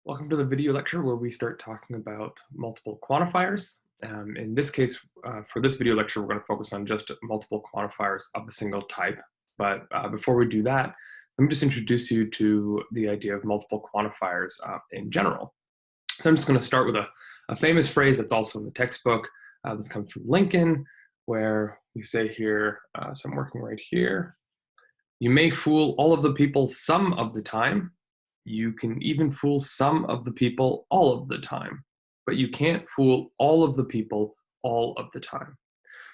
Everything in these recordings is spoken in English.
Welcome to the video lecture where we start talking about multiple quantifiers. In this case, for this video lecture, we're going to focus on just multiple quantifiers of a single type. But before we do that, let me just introduce you to the idea of multiple quantifiers in general. So I'm just going to start with a famous phrase that's also in the textbook. This comes from Lincoln, where we say here, so I'm working right here, you may fool all of the people some of the time. You can even fool some of the people all of the time, but you can't fool all of the people all of the time.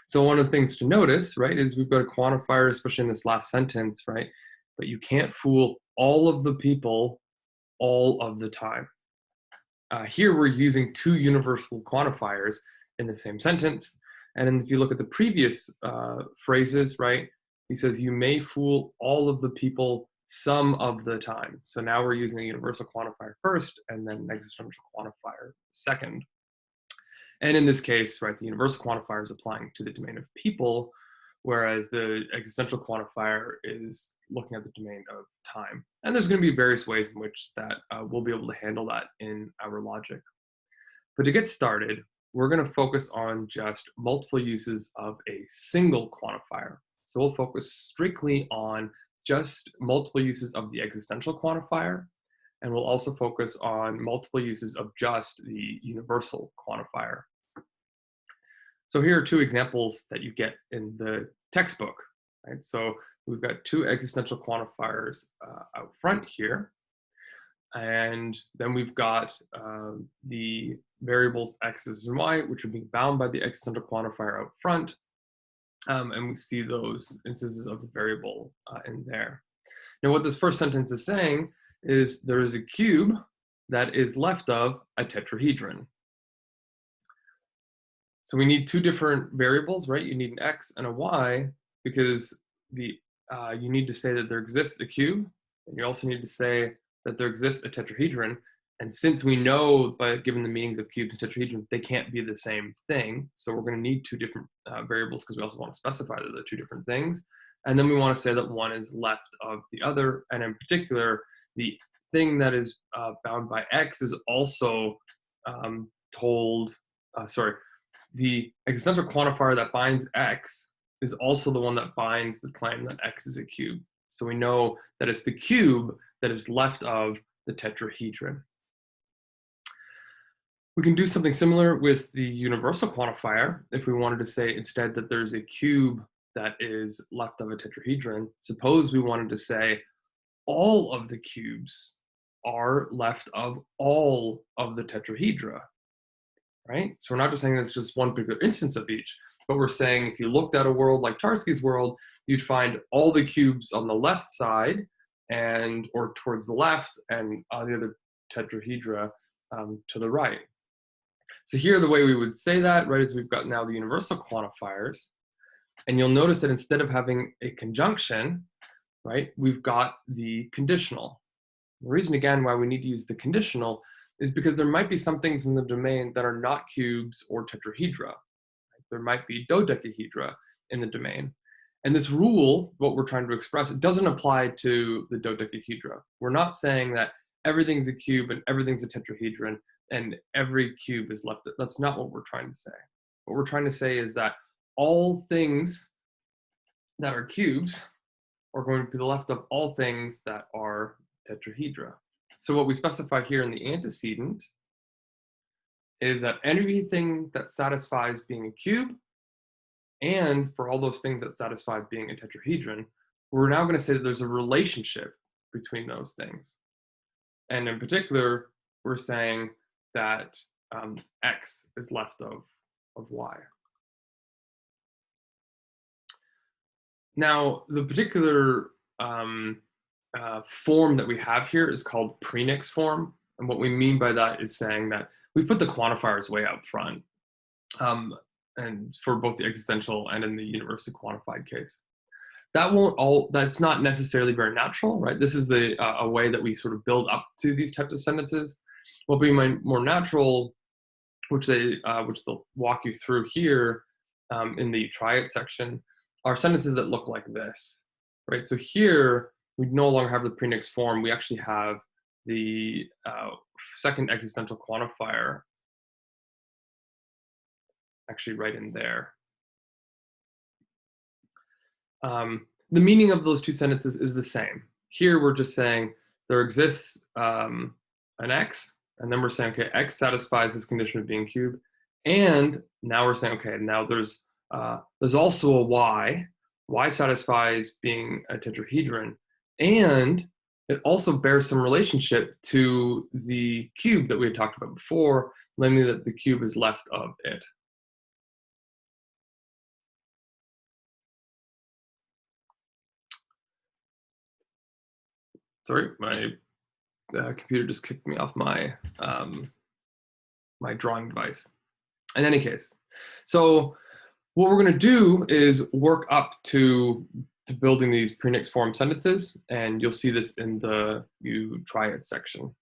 So one of the things to notice, right, is we've got a quantifier, especially in this last sentence, right? But you can't fool all of the people all of the time. Here we're using two universal quantifiers in the same sentence. And then if you look at the previous phrases, right, he says, you may fool all of the people some of the time. So now we're using a universal quantifier first and then an existential quantifier second. And in this case, right, the universal quantifier is applying to the domain of people, whereas the existential quantifier is looking at the domain of time. And there's going to be various ways in which that we'll be able to handle that in our logic. But to get started, we're going to focus on just multiple uses of a single quantifier. So we'll focus strictly on just multiple uses of the existential quantifier, and we'll also focus on multiple uses of just the universal quantifier. So here are two examples that you get in the textbook, right? So we've got two existential quantifiers out front here, and then we've got the variables x's and y, which are being bound by the existential quantifier out front, and we see those instances of the variable in there. Now what this first sentence is saying is there is a cube that is left of a tetrahedron. So we need two different variables, right? You need an x and a y because you need to say that there exists a cube, and you also need to say that there exists a tetrahedron. And since we know, by given the meanings of cube and tetrahedron, they can't be the same thing. So we're going to need two different variables because we also want to specify that they're two different things. And then we want to say that one is left of the other. And in particular, the thing that is bound by x is also the existential quantifier that binds x is also the one that binds the claim that x is a cube. So we know that it's the cube that is left of the tetrahedron. We can do something similar with the universal quantifier if we wanted to say instead that there's a cube that is left of a tetrahedron. Suppose we wanted to say all of the cubes are left of all of the tetrahedra, right? So we're not just saying that's just one particular instance of each, but we're saying if you looked at a world like Tarski's world, you'd find all the cubes on the left side or towards the left, and the other tetrahedra to the right. So here the way we would say that, right, is we've got now the universal quantifiers, and you'll notice that instead of having a conjunction, right, we've got the conditional. The reason, again, why we need to use the conditional is because there might be some things in the domain that are not cubes or tetrahedra. There might be dodecahedra in the domain. And this rule, what we're trying to express, it doesn't apply to the dodecahedra. We're not saying that everything's a cube and everything's a tetrahedron and every cube is left. That's not what we're trying to say. What we're trying to say is that all things that are cubes are going to be left of all things that are tetrahedra. So what we specify here in the antecedent is that anything that satisfies being a cube, and for all those things that satisfy being a tetrahedron, we're now going to say that there's a relationship between those things. And in particular, we're saying that x is left of y. Now, the particular form that we have here is called premix form. And what we mean by that is saying that we put the quantifiers way out front, and for both the existential and in the universally quantified case. That's not necessarily very natural, right? This is a way that we sort of build up to these types of sentences. What would be more natural, which they'll walk you through here in the try it section, are sentences that look like this, right? So here, we no longer have the premix form. We actually have the second existential quantifier actually right in there. The meaning of those two sentences is the same. Here we're just saying there exists an x, and then we're saying, okay, x satisfies this condition of being cubed, and now we're saying, okay, now there's also a y. Y satisfies being a tetrahedron, and it also bears some relationship to the cube that we had talked about before, namely that the cube is left of it. Sorry, my computer just kicked me off my my drawing device. In any case, so what we're going to do is work up to building these premix form sentences, and you'll see this in the you try it section.